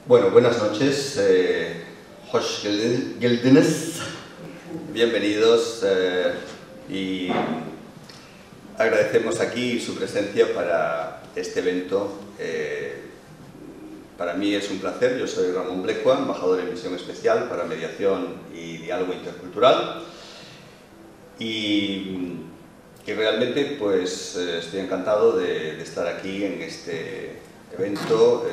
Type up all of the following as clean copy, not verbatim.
Bueno, buenas noches, hoş geldiniz, bienvenidos y agradecemos aquí su presencia para este evento. Para mí es un placer, yo soy Ramón Blecua, embajador en misión especial para mediación y diálogo intercultural y realmente pues estoy encantado de estar aquí en este evento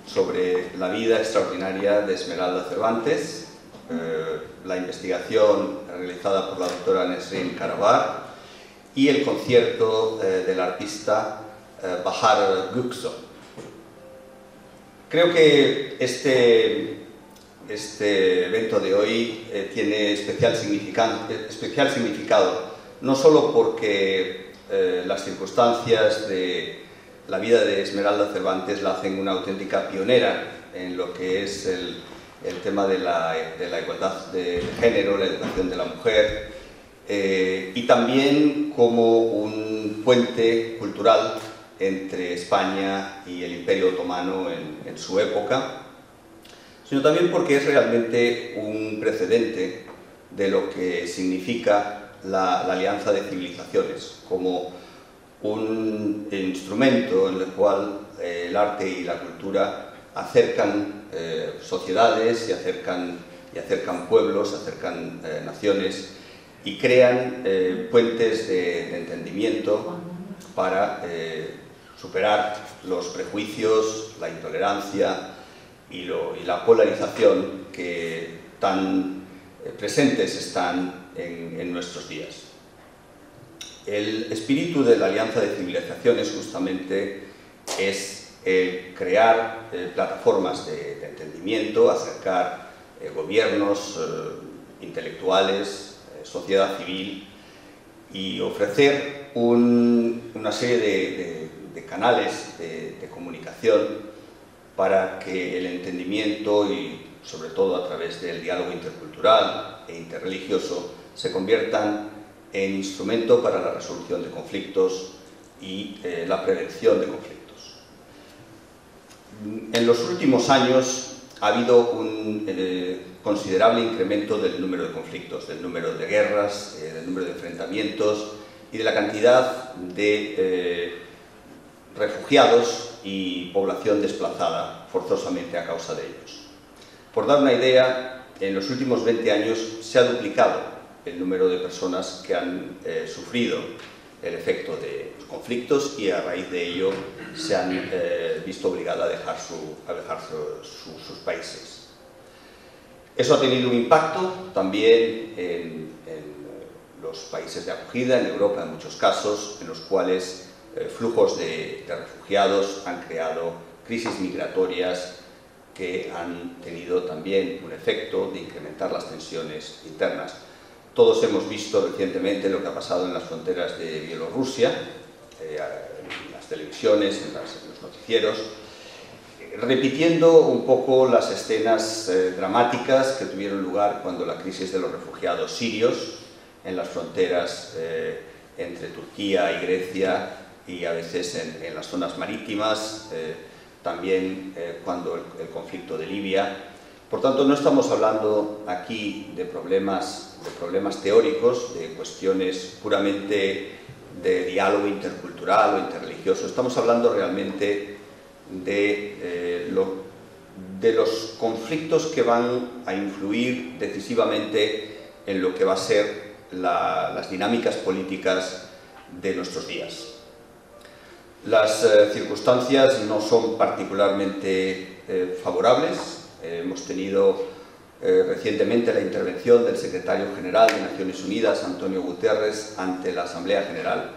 sobre la vida extraordinaria de Esmeralda Cervantes, la investigación realizada por la doctora Nesrin Karavar y el concierto del artista Bahar Göksoy. Creo que este evento de hoy tiene especial significado, no solo porque las circunstancias de la vida de Esmeralda Cervantes la hacen una auténtica pionera en lo que es el tema de la igualdad de género, la educación de la mujer, y también como un puente cultural entre España y el Imperio Otomano en su época, sino también porque es realmente un precedente de lo que significa la alianza de civilizaciones, como un instrumento en el cual el arte y la cultura acercan sociedades y acercan pueblos, acercan naciones y crean puentes de entendimiento para superar los prejuicios, la intolerancia y la polarización que tan presentes están en nuestros días. El espíritu de la Alianza de Civilizaciones justamente es crear plataformas de entendimiento, acercar gobiernos, intelectuales, sociedad civil y ofrecer una serie de canales de comunicación para que el entendimiento y sobre todo a través del diálogo intercultural e interreligioso se conviertan en instrumento para la resolución de conflictos y la prevención de conflictos. En los últimos años ha habido un considerable incremento del número de conflictos, del número de guerras, del número de enfrentamientos y de la cantidad de refugiados y población desplazada forzosamente a causa de ellos. Por dar una idea, en los últimos 20 años se ha duplicado el número de personas que han sufrido el efecto de los conflictos y a raíz de ello se han visto obligadas a dejar sus países. Eso ha tenido un impacto también en los países de acogida, en Europa en muchos casos, en los cuales flujos de refugiados han creado crisis migratorias que han tenido también un efecto de incrementar las tensiones internas. Todos hemos visto recientemente lo que ha pasado en las fronteras de Bielorrusia, en las televisiones, en los noticieros, repitiendo un poco las escenas dramáticas que tuvieron lugar cuando la crisis de los refugiados sirios en las fronteras entre Turquía y Grecia y a veces en las zonas marítimas, también cuando el conflicto de Libia. Por tanto, no estamos hablando aquí de problemas teóricos, de cuestiones puramente de diálogo intercultural o interreligioso. Estamos hablando realmente de los conflictos que van a influir decisivamente en lo que va a ser las dinámicas políticas de nuestros días. Las circunstancias no son particularmente favorables. Hemos tenido recientemente la intervención del secretario general de Naciones Unidas, Antonio Guterres, ante la Asamblea General,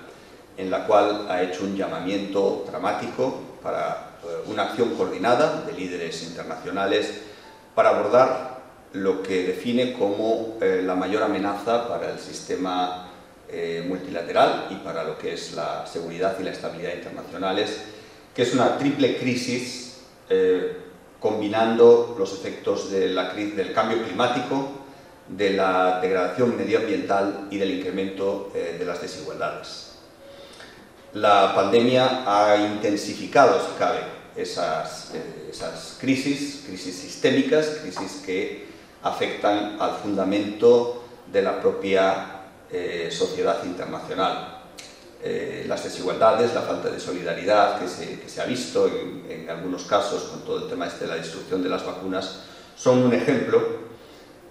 en la cual ha hecho un llamamiento dramático para una acción coordinada de líderes internacionales para abordar lo que define como la mayor amenaza para el sistema multilateral y para lo que es la seguridad y la estabilidad internacionales, que es una triple crisis combinando los efectos del cambio climático, de la degradación medioambiental y del incremento de las desigualdades. La pandemia ha intensificado, si cabe, esas crisis sistémicas, crisis que afectan al fundamento de la propia sociedad internacional. Las desigualdades, la falta de solidaridad que se ha visto en algunos casos con todo el tema de la destrucción de las vacunas, son un ejemplo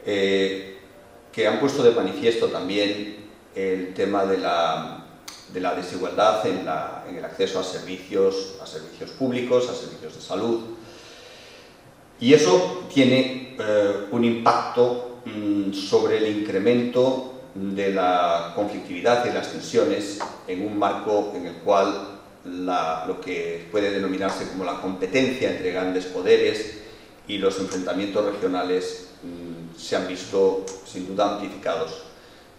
que han puesto de manifiesto también el tema de la desigualdad en el acceso a servicios públicos, a servicios de salud. Y eso tiene un impacto sobre el incremento de la conflictividad y las tensiones en un marco en el cual lo que puede denominarse como la competencia entre grandes poderes y los enfrentamientos regionales se han visto sin duda amplificados.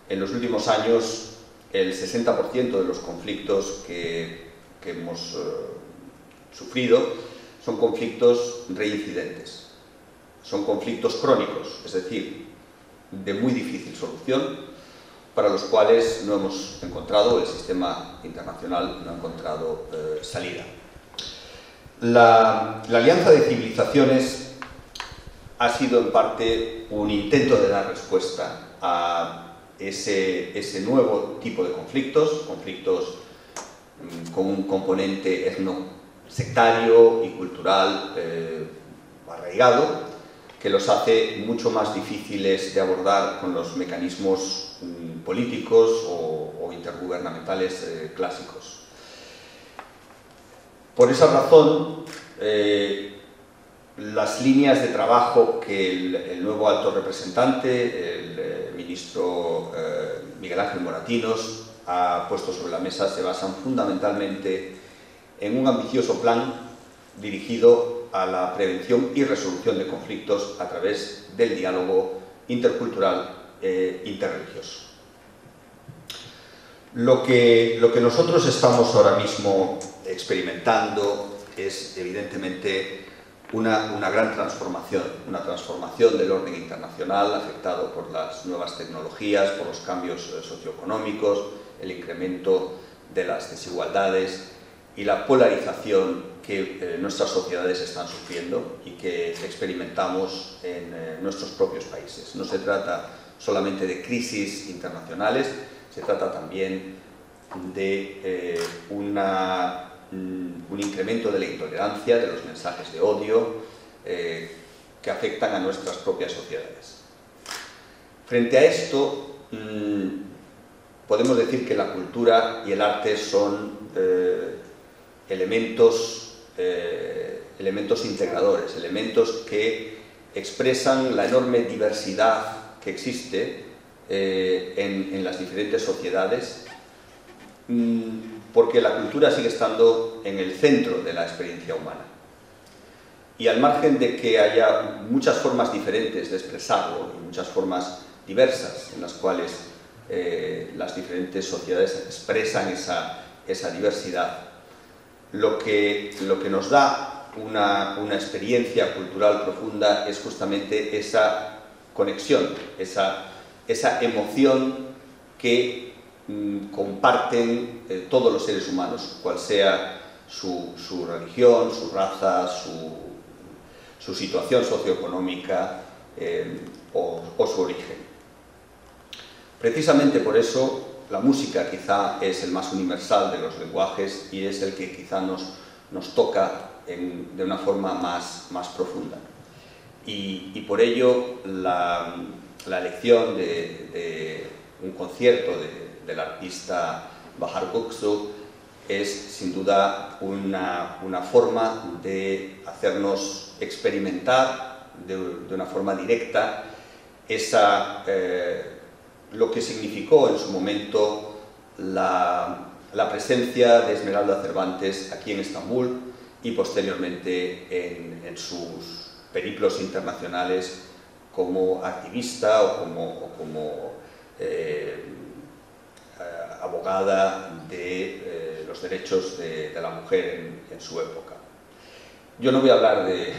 En los últimos años, el 60% de los conflictos que hemos sufrido son conflictos reincidentes, son conflictos crónicos, es decir, de muy difícil solución, para los cuales no hemos encontrado, el sistema internacional no ha encontrado salida. La Alianza de Civilizaciones ha sido en parte un intento de dar respuesta a ese nuevo tipo de conflictos con un componente etno-sectario y cultural arraigado, que los hace mucho más difíciles de abordar con los mecanismos políticos o intergubernamentales clásicos. Por esa razón, las líneas de trabajo que el nuevo alto representante, el ministro Miguel Ángel Moratinos, ha puesto sobre la mesa se basan fundamentalmente en un ambicioso plan dirigido a la prevención y resolución de conflictos a través del diálogo intercultural e interreligioso. Lo que nosotros estamos ahora mismo experimentando es evidentemente una gran transformación, una transformación del orden internacional afectado por las nuevas tecnologías, por los cambios socioeconómicos, el incremento de las desigualdades y la polarización que nuestras sociedades están sufriendo y que experimentamos en nuestros propios países. No se trata solamente de crisis internacionales, se trata también de un incremento de la intolerancia, de los mensajes de odio que afectan a nuestras propias sociedades. Frente a esto, podemos decir que la cultura y el arte son elementos integradores, elementos que expresan la enorme diversidad que existe en las diferentes sociedades, porque la cultura sigue estando en el centro de la experiencia humana. Y al margen de que haya muchas formas diferentes de expresarlo y muchas formas diversas en las cuales las diferentes sociedades expresan esa diversidad, lo que nos da una experiencia cultural profunda es justamente esa conexión, esa emoción que comparten todos los seres humanos, cual sea su religión, su raza, su situación socioeconómica o su origen. Precisamente por eso la música quizá es el más universal de los lenguajes y es el que quizá nos toca de una forma más profunda. Y por ello la elección de un concierto del artista Bahar Göksu es sin duda una forma de hacernos experimentar de una forma directa lo que significó en su momento la presencia de Esmeralda Cervantes aquí en Estambul y posteriormente en sus periplos internacionales como activista o como abogada de los derechos de la mujer en su época. Yo no voy a hablar de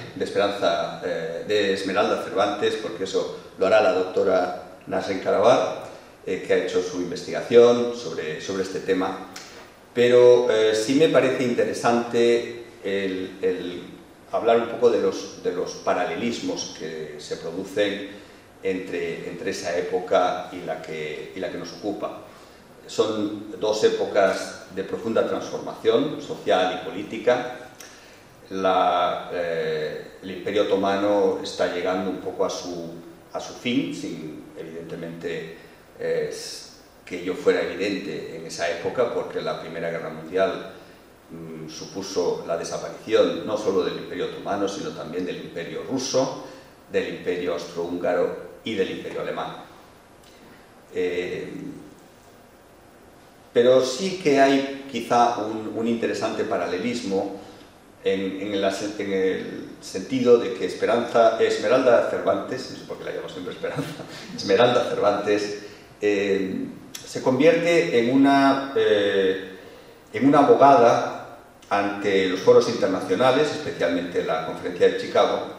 Esmeralda Cervantes, porque eso lo hará la doctora Nasrin Karavar, que ha hecho su investigación sobre este tema, pero sí me parece interesante el hablar un poco de los paralelismos que se producen entre esa época y la que nos ocupa. Son dos épocas de profunda transformación social y política. El Imperio Otomano está llegando un poco a su fin, sin evidentemente que ello fuera evidente en esa época, porque la Primera Guerra Mundial supuso la desaparición no solo del Imperio Otomano, sino también del Imperio Ruso, del Imperio Austrohúngaro y del Imperio Alemán. Pero sí que hay quizá un interesante paralelismo en el sentido de que Esmeralda Cervantes, no sé por qué la llamo siempre Esperanza, Esmeralda Cervantes, se convierte en una abogada ante los foros internacionales, especialmente la Conferencia de Chicago,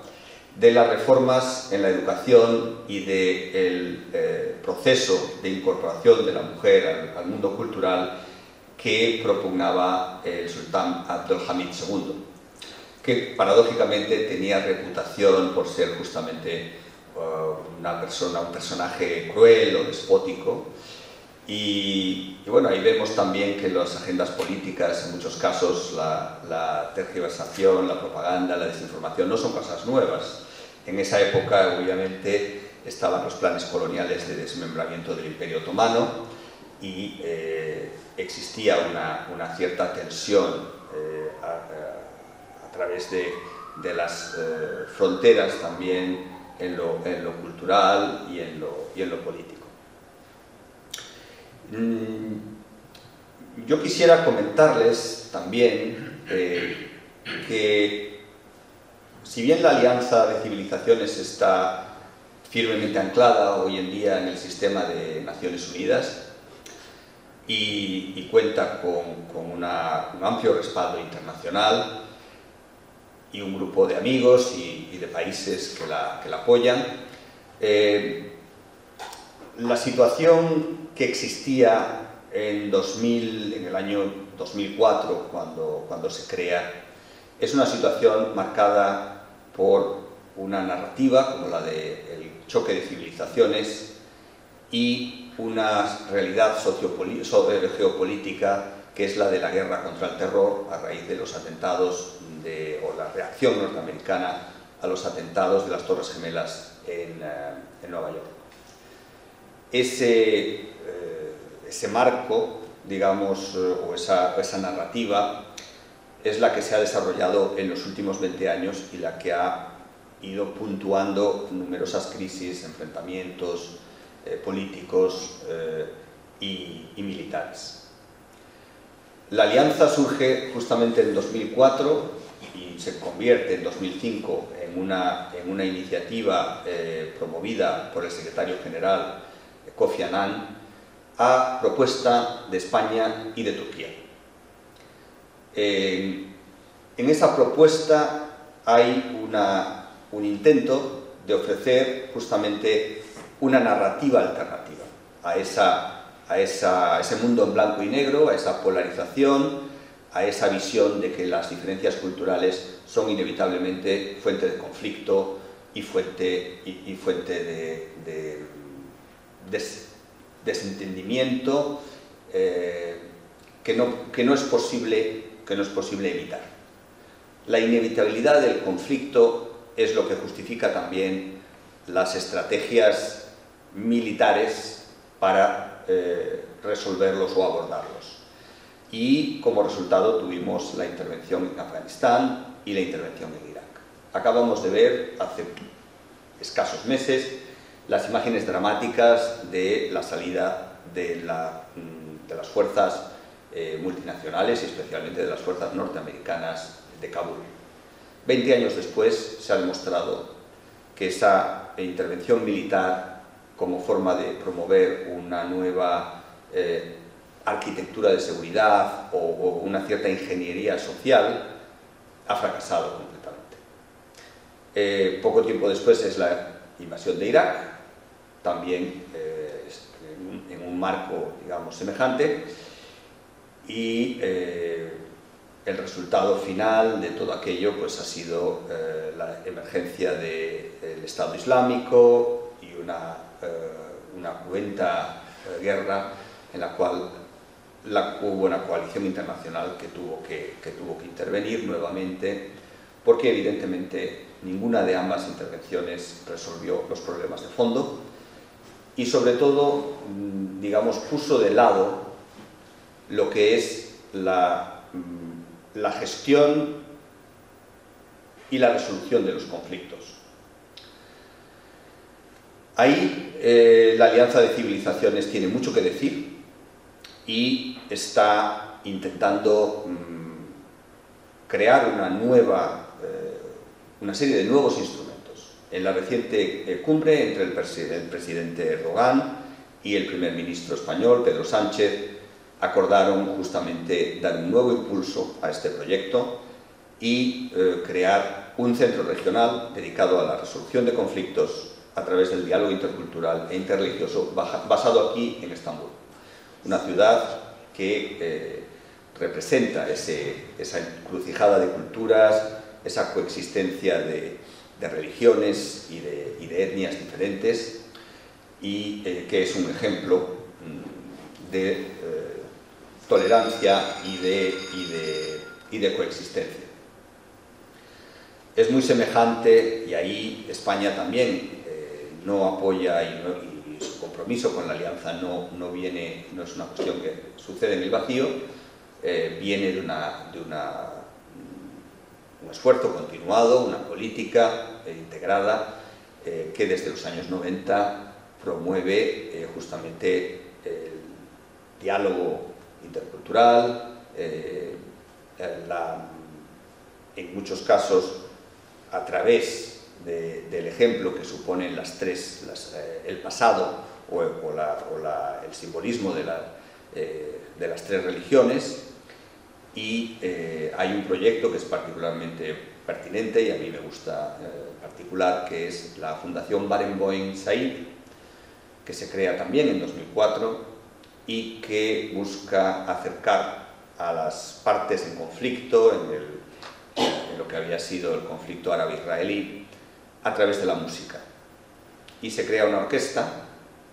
de las reformas en la educación y del proceso de incorporación de la mujer al mundo cultural que propugnaba el sultán Abdulhamid II, que paradójicamente tenía reputación por ser justamente un personaje cruel o despótico. Y bueno, ahí vemos también que las agendas políticas, en muchos casos, la tergiversación, la propaganda, la desinformación, no son cosas nuevas. En esa época, obviamente, estaban los planes coloniales de desmembramiento del Imperio Otomano y existía una cierta tensión a través de las fronteras también en lo cultural y en lo político. Yo quisiera comentarles también que si bien la alianza de civilizaciones está firmemente anclada hoy en día en el sistema de Naciones Unidas y cuenta con un amplio respaldo internacional y un grupo de amigos y de países que la apoyan, la situación que existía en el año 2004, cuando se crea, es una situación marcada por una narrativa como la del choque de civilizaciones y una realidad geopolítica que es la de la guerra contra el terror a raíz de los atentados o la reacción norteamericana a los atentados de las Torres Gemelas en Nueva York. Ese marco, digamos, o esa narrativa es la que se ha desarrollado en los últimos 20 años y la que ha ido puntuando numerosas crisis, enfrentamientos políticos y militares. La alianza surge justamente en 2004 y se convierte en 2005 en una iniciativa promovida por el secretario general Kofi Annan a propuesta de España y de Turquía. En esa propuesta hay un intento de ofrecer justamente una narrativa alternativa a ese mundo en blanco y negro, a esa polarización, a esa visión de que las diferencias culturales son inevitablemente fuente de conflicto y fuente de desentendimiento que no es posible evitar. La inevitabilidad del conflicto es lo que justifica también las estrategias militares para resolverlos o abordarlos. Y como resultado tuvimos la intervención en Afganistán y la intervención en Irak. Acabamos de ver hace escasos meses las imágenes dramáticas de la salida de las fuerzas multinacionales y especialmente de las fuerzas norteamericanas de Kabul. 20 años después se ha demostrado que esa intervención militar como forma de promover una nueva arquitectura de seguridad o una cierta ingeniería social ha fracasado completamente. Poco tiempo después es la invasión de Irak, también en un marco, digamos, semejante, y el el resultado final de todo aquello pues, ha sido la emergencia del Estado Islámico y una cruenta guerra en la cual hubo una coalición internacional que tuvo que intervenir nuevamente, porque evidentemente ninguna de ambas intervenciones resolvió los problemas de fondo y sobre todo, digamos, puso de lado lo que es la gestión y la resolución de los conflictos. Ahí la Alianza de Civilizaciones tiene mucho que decir y está intentando crear una serie de nuevos instrumentos. En la reciente cumbre entre el presidente Erdogan y el primer ministro español, Pedro Sánchez, acordaron justamente dar un nuevo impulso a este proyecto y crear un centro regional dedicado a la resolución de conflictos a través del diálogo intercultural e interreligioso basado aquí en Estambul, una ciudad que representa esa encrucijada de culturas, esa coexistencia de religiones y de etnias diferentes y que es un ejemplo de tolerancia y de coexistencia. Es muy semejante, y ahí España también no apoya y su compromiso con la alianza no es una cuestión que sucede en el vacío, viene de un esfuerzo continuado, una política integrada que desde los años 90 promueve justamente el diálogo intercultural, en muchos casos a través del ejemplo que suponen el pasado o el simbolismo de las tres religiones, y hay un proyecto que es particularmente pertinente y a mí me gusta particular, que es la Fundación Barenboim Said, que se crea también en 2004 y que busca acercar a las partes en conflicto en lo que había sido el conflicto árabe-israelí a través de la música. Y se crea una orquesta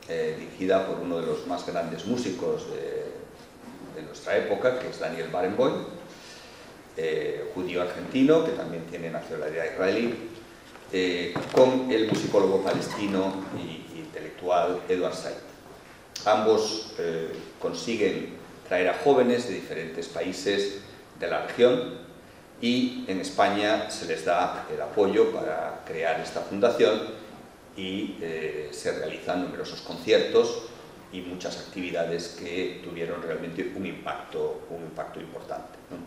dirigida por uno de los más grandes músicos de nuestra época, que es Daniel Barenboim, judío argentino, que también tiene nacionalidad israelí, con el musicólogo palestino e intelectual Edward Said. Ambos consiguen traer a jóvenes de diferentes países de la región y en España se les da el apoyo para crear esta fundación y se realizan numerosos conciertos y muchas actividades que tuvieron realmente un impacto importante, ¿no?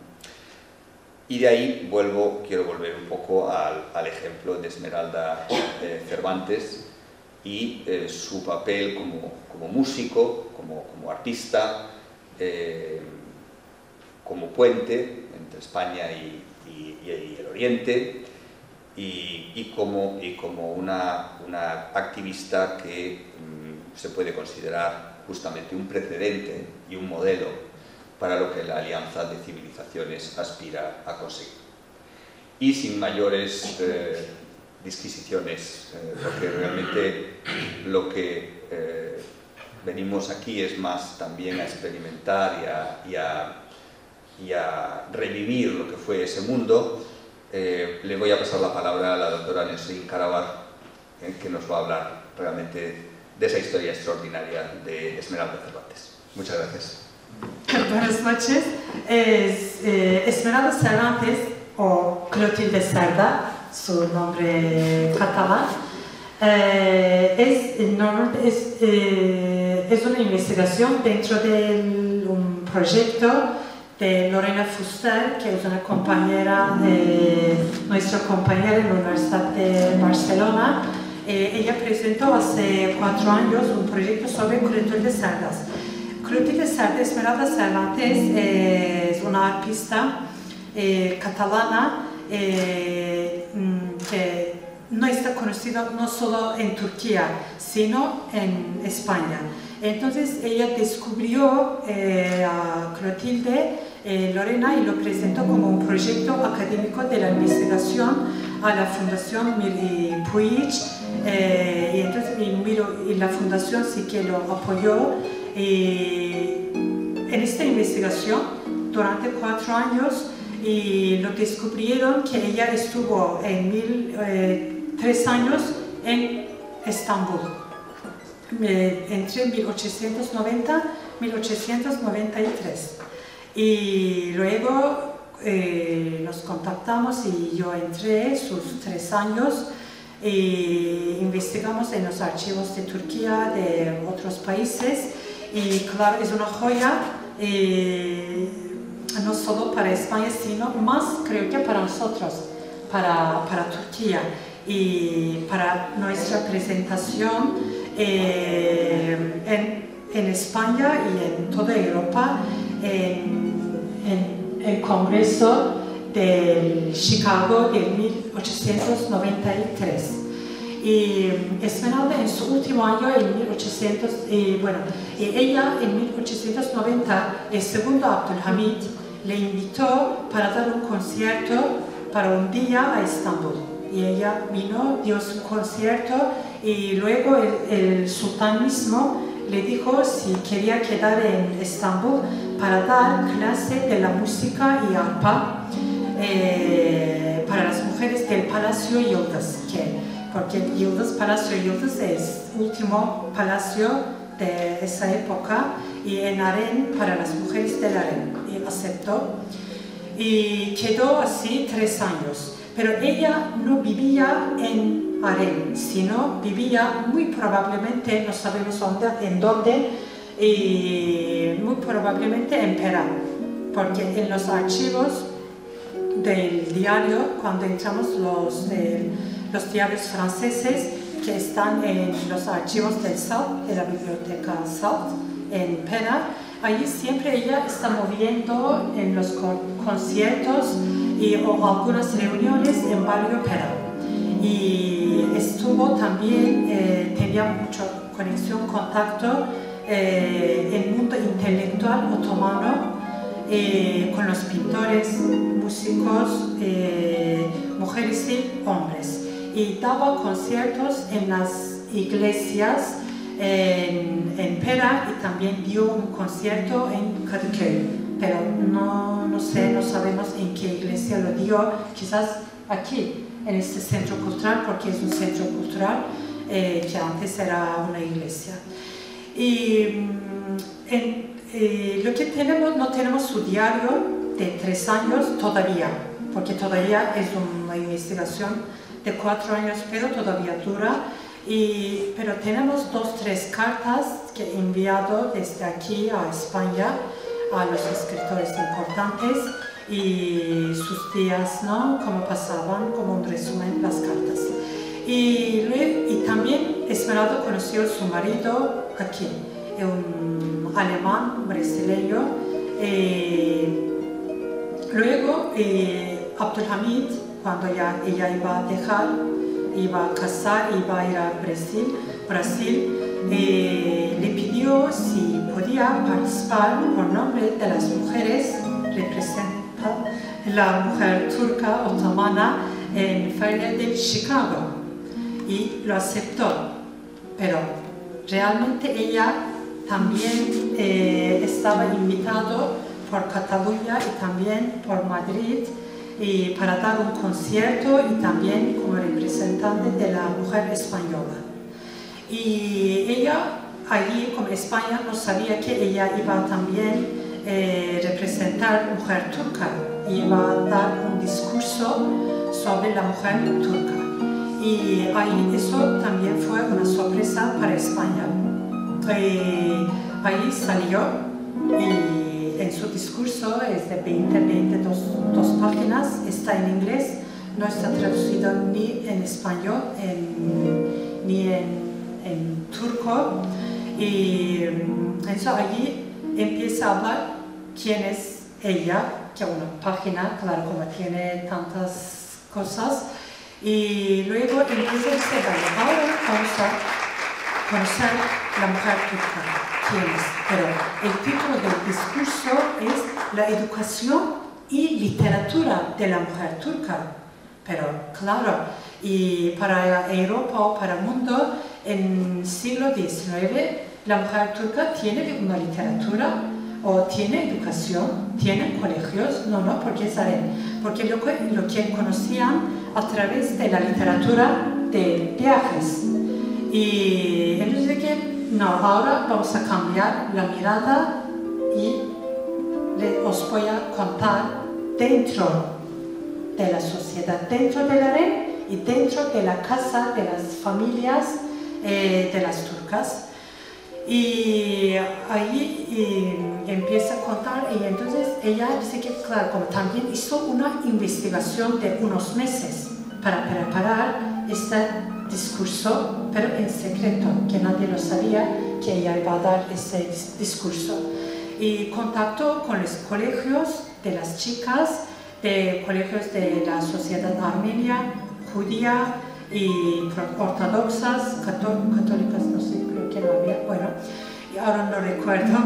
Y de ahí quiero volver un poco al ejemplo de Esmeralda Cervantes y su papel como músico, como artista, como puente entre España y el Oriente, y como una activista que se puede considerar justamente un precedente y un modelo para lo que la Alianza de Civilizaciones aspira a conseguir. Y sin mayores disquisiciones, porque realmente lo que venimos aquí es más también a experimentar y a revivir lo que fue ese mundo. Le voy a pasar la palabra a la doctora Nesrin Karavar, que nos va a hablar realmente de esa historia extraordinaria de Esmeralda Cervantes. Muchas gracias. Buenas noches. Esmeralda Cervantes, o Clotilde Cerda, su nombre catalán, es una investigación dentro de un proyecto de Lorena Fuster, que es una compañera, nuestra compañera en la Universidad de Barcelona. Ella presentó hace 4 años un proyecto sobre Clotilde Cerdas. Clotilde Cerda, Esmeralda Cervantes, es una artista catalana que no está conocida no solo en Turquía, sino en España. Entonces ella descubrió a Clotilde Lorena y lo presentó como un proyecto académico de la investigación a la Fundación Puig, y entonces y la Fundación sí que lo apoyó en esta investigación durante 4 años, y lo descubrieron que ella estuvo 3 años en Estambul, entre 1890 y 1893. Y luego nos contactamos y yo entré sus 3 años y investigamos en los archivos de Turquía, de otros países, y claro, es una joya, no solo para España, sino más creo que para nosotros, para Turquía, y para nuestra presentación en España y en toda Europa, en el Congreso de Chicago de 1893. Y Esmeralda en su último año, ella en 1890, el segundo Abdülhamid le invitó para dar un concierto para un día a Estambul. Y ella vino, dio su concierto, y luego el sultán mismo le dijo si quería quedar en Estambul para dar clase de la música y arpa para las mujeres del Palacio Yıldız, porque Palacio Yıldız es el último palacio de esa época, y en harén para las mujeres del harén, y aceptó, y quedó así 3 años. Pero ella no vivía en harén, sino vivía muy probablemente, no sabemos en dónde, y muy probablemente en Pera, porque en los archivos del diario, cuando entramos los diarios franceses que están en los archivos del SALT, de la biblioteca SALT, en Pera, allí siempre ella está moviendo en los conciertos o algunas reuniones en barrio Pera. Y estuvo también, tenía mucha conexión, contacto en el mundo intelectual otomano, con los pintores, músicos, mujeres y hombres. Y daba conciertos en las iglesias en Pera, y también dio un concierto en Kadıköy, pero no sé, no sabemos en qué iglesia lo dio, quizás aquí, en este centro cultural, porque es un centro cultural que antes era una iglesia. Y lo que tenemos, no tenemos su diario de 3 años todavía, porque todavía es una investigación de 4 años, pero todavía dura. Pero tenemos 2 o 3 cartas que he enviado desde aquí a España a los escritores importantes, y sus días, ¿no? Cómo pasaban, como un resumen las cartas. Y también Esmeralda conoció a su marido aquí, un alemán brasileño. Luego Abdülhamid, cuando ella iba a dejar, iba a casar, iba a ir a Brasil, le pidió si podía participar por nombre de las mujeres, representa la mujer turca otomana en Feria de Chicago, y lo aceptó. Pero realmente ella también estaba invitado por Cataluña y también por Madrid, y para dar un concierto, y también como representante de la mujer española. Y ella allí, como España, no sabía que ella iba también representar mujer turca, iba a dar un discurso sobre la mujer turca. Y ahí eso también fue una sorpresa para España. Ahí salió, y en su discurso es de 22 páginas, está en inglés, no está traducido ni en español ni en turco. Y eso allí empieza a hablar quién es ella, que una página, claro, como tiene tantas cosas, y luego empieza a decir, ahora vamos a conocer la mujer turca, quién es. Pero el título del discurso es la educación y literatura de la mujer turca. Pero claro, y para Europa o para el mundo, en el siglo XIX, la mujer turca tiene una literatura o tiene educación, tiene colegios, no, porque saben, porque lo que conocían a través de la literatura de viajes. Y entonces que no, ahora vamos a cambiar la mirada y os voy a contar dentro de la sociedad, dentro del harem y dentro de la casa de las familias de las turcas. Y ahí empieza a contar, y entonces ella dice que, claro, como también hizo una investigación de unos meses para preparar este discurso, pero en secreto, que nadie lo sabía que ella iba a dar ese discurso. Y contactó con los colegios de las chicas, de colegios de la sociedad armenia, judía y ortodoxas, católicas, no sé, creo que no había, bueno, y ahora no recuerdo,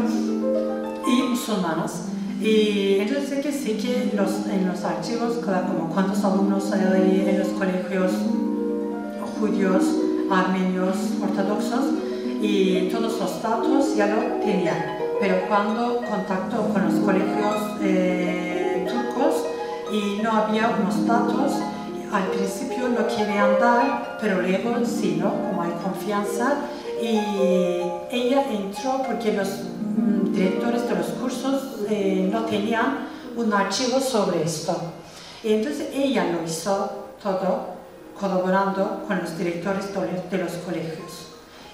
y musulmanas. Y entonces que sí que en los archivos, claro, como cuántos alumnos hay en los colegios judíos, armenios, ortodoxos, y todos los datos ya lo tenían. Pero cuando contactó con los colegios turcos y no había unos datos, al principio no querían dar, pero luego sí, ¿no? Como hay confianza. Y ella entró porque los directores de los cursos no tenían un archivo sobre esto. Y entonces ella lo hizo todo colaborando con los directores de los colegios.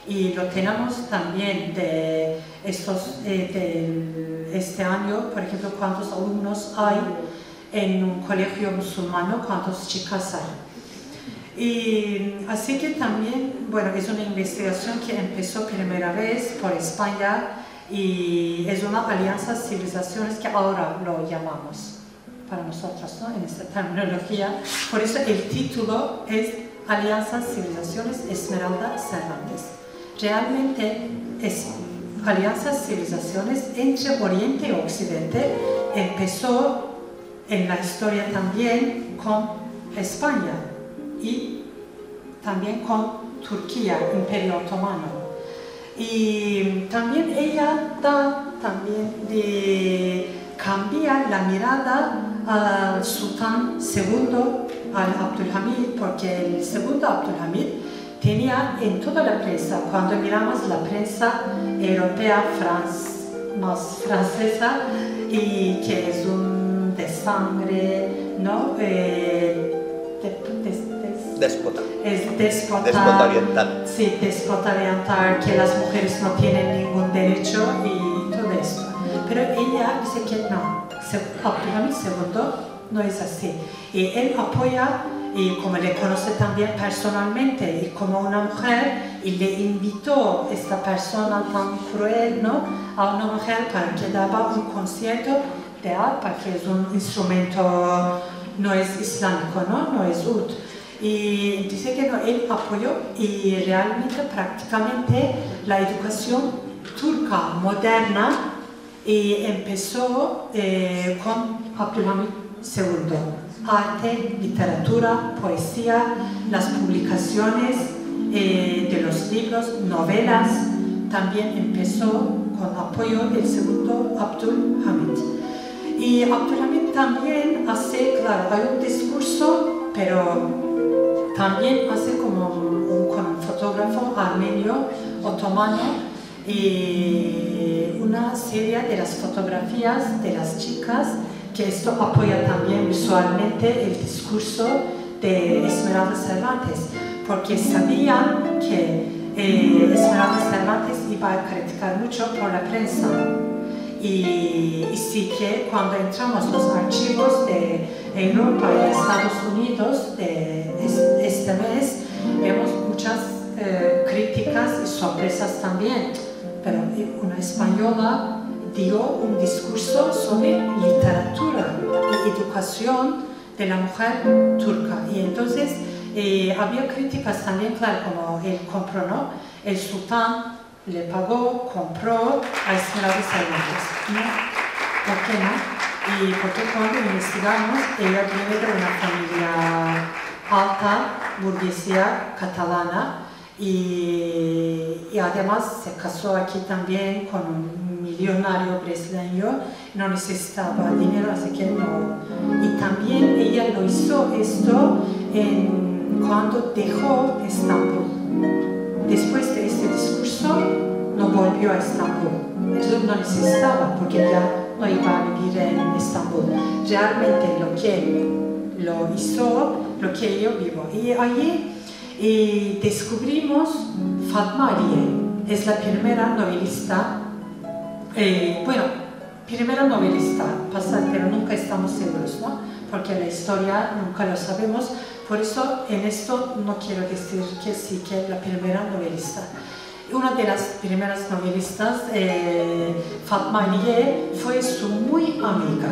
Y lo tenemos también de este año, por ejemplo, cuántos alumnos hay en un colegio musulmano, cuántas chicas hay. Y así que también, bueno, es una investigación que empezó primera vez por España y es una alianza de civilizaciones que ahora lo llamamos para nosotros, ¿no? En esta terminología. Por eso el título es Alianza Civilizaciones Esmeralda Cervantes. Realmente es Alianza Civilizaciones entre Oriente y Occidente. Empezó en la historia también con España y también con Turquía, Imperio Otomano. Y también ella da también de cambiar la mirada al sultán segundo, al Abdülhamid, porque el segundo Abdülhamid tenía en toda la prensa, cuando miramos la prensa europea, más francesa, y que es un de sangre, ¿no? Déspota. Es déspota. Déspota oriental. Sí, déspota oriental, que las mujeres no tienen ningún derecho y todo esto. Pero ella dice que no, Abdülhamid II no es así. Y él apoya, y como le conoce también personalmente, y como una mujer, y le invitó a esta persona tan cruel, ¿no? A una mujer para que daba un concierto de arpa, que es un instrumento, no es islámico, no es ud. Y dice que no, él apoyó y realmente prácticamente la educación turca moderna empezó con Abdülhamid II. Arte, literatura, poesía, las publicaciones de los libros, novelas, también empezó con apoyo del segundo Abdülhamid. Y Abdülhamid también hace, claro, hay un discurso, pero también hace con un fotógrafo armenio, otomano, y una serie de las fotografías de las chicas, que esto apoya también visualmente el discurso de Esmeralda Cervantes, porque sabían que Esmeralda Cervantes iba a criticar mucho por la prensa. Y sí que cuando entramos en los archivos de Europa y de Estados Unidos de este mes, vemos muchas críticas y sorpresas también. Pero una española dio un discurso sobre literatura y educación de la mujer turca. Y entonces había críticas también, claro, como él compró, ¿no? El sultán le pagó, compró a Esmeralda Cervantes. ¿No? ¿Por qué no? Y porque cuando investigamos, ella viene de una familia alta, burguesía catalana, y además se casó aquí también con un millonario brasileño, no necesitaba dinero, así que no. Y también ella lo hizo esto cuando dejó Estambul. Después de este discurso, no volvió a Estambul. Eso no necesitaba, porque ya no iba a vivir en Estambul. Realmente lo que lo hizo, lo que yo vivo. Y allí descubrimos Fatma Aliye, es la primera novelista, primera novelista, pero nunca estamos seguros, ¿no? Porque la historia nunca lo sabemos, por eso en esto no quiero decir que sí, que es la primera novelista. Una de las primeras novelistas, Fatma Aliye, fue su muy amiga,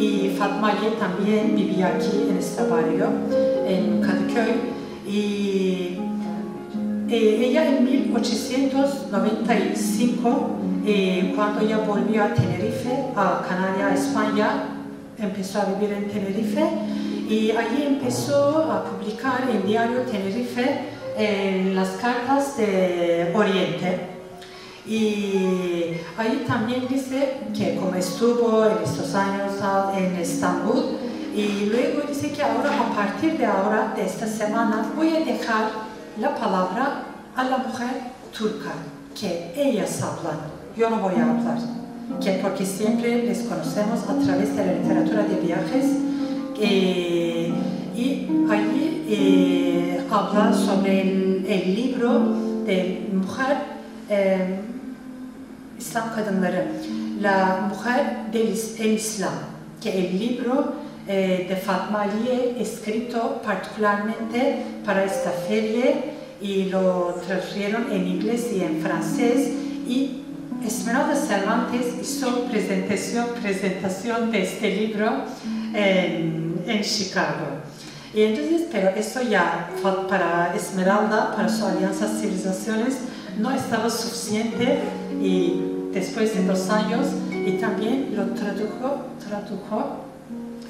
y Fatma Aliye también vivía aquí en este barrio, en Kadıköy. Y ella en 1895, cuando ella volvió a Tenerife, a Canarias, a España, empezó a vivir en Tenerife, y allí empezó a publicar en diario Tenerife las cartas de Oriente. Y ahí también dice que como estuvo en estos años en Estambul, y luego dice que ahora, a partir de ahora, de esta semana, voy a dejar la palabra a la mujer turca, que ellas hablan, yo no voy a hablar, porque siempre les conocemos a través de la literatura de viajes, y allí habla sobre el libro de mujer, İslam Kadınları, la mujer del Islam, que el libro de Fatma Aliye, escrito particularmente para esta feria, y lo tradujeron en inglés y en francés, y Esmeralda Cervantes hizo presentación de este libro en Chicago. Y entonces, pero eso ya para Esmeralda, para su Alianza Civilizaciones, no estaba suficiente, y después de 2 años, y también lo tradujo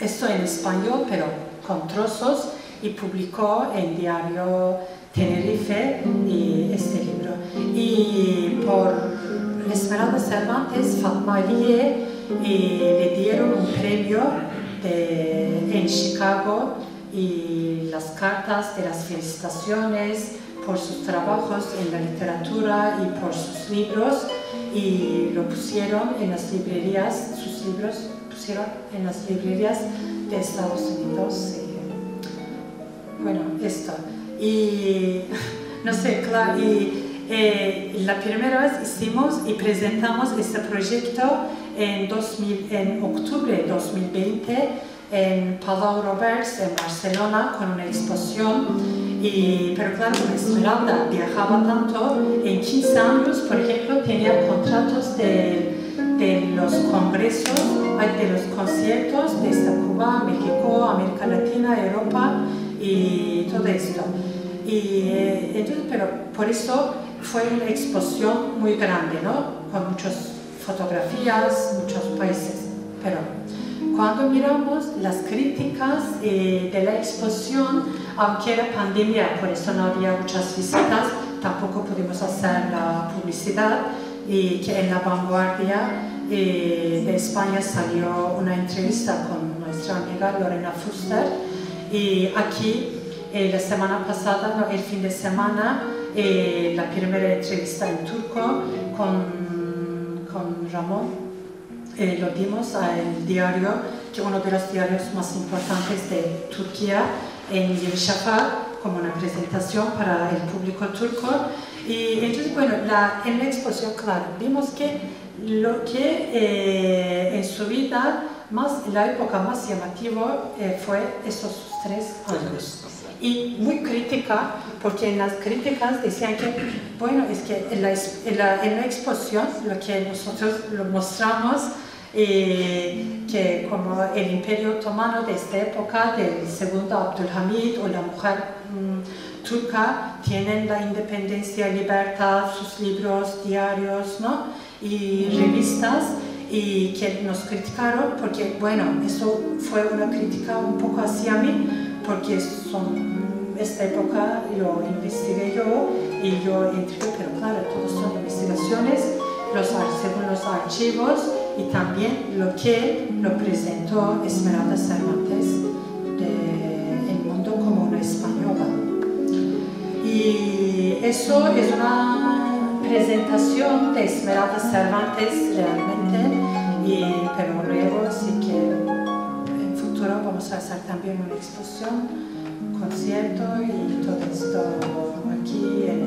esto en español, pero con trozos, y publicó en diario Tenerife este libro. Y por Esmeralda Cervantes, Fatma Aliye, le dieron un premio en Chicago, y las cartas de las felicitaciones por sus trabajos en la literatura y por sus libros, y lo pusieron en las librerías, sus libros pusieron en las librerías de Estados Unidos. Bueno, esto. Y no sé, claro, la primera vez hicimos y presentamos este proyecto en octubre de 2020 en Palau Roberts, en Barcelona, con una exposición. Pero claro, Esmeralda viajaba tanto, en 15 años, por ejemplo, tenía contratos de los congresos, de los conciertos de Cuba, México, América Latina, Europa y todo esto. Entonces, pero por eso fue una exposición muy grande, ¿no? Con muchas fotografías, muchos países. Pero cuando miramos las críticas de la exposición, aunque era pandemia, por eso no había muchas visitas, tampoco pudimos hacer la publicidad, y que en La Vanguardia de España salió una entrevista con nuestra amiga Lorena Fuster, y aquí la semana pasada, no, el fin de semana, la primera entrevista en turco con Ramón. Lo dimos al diario, que uno de los diarios más importantes de Turquía, en Yeni Şafak, como una presentación para el público turco. Y entonces, bueno, en la exposición, claro, vimos que lo que en su vida, la época más llamativa fue esos 3 años. Y muy crítica, porque en las críticas decían que, bueno, es que en la exposición lo que nosotros lo mostramos, que como el Imperio Otomano de esta época, del segundo Abdülhamid, o la mujer turca, tienen la independencia, libertad, sus libros, diarios, ¿no? Y revistas, y que nos criticaron porque, bueno, eso fue una crítica un poco hacia mí, porque esta época lo investigué yo y yo intrigué, pero claro, todos son investigaciones según los archivos y también lo que lo presentó Esmeralda Cervantes del mundo como una española. Y eso es una presentación de Esmeralda Cervantes realmente, pero luego sí que en futuro vamos a hacer también una exposición, un concierto y todo esto aquí en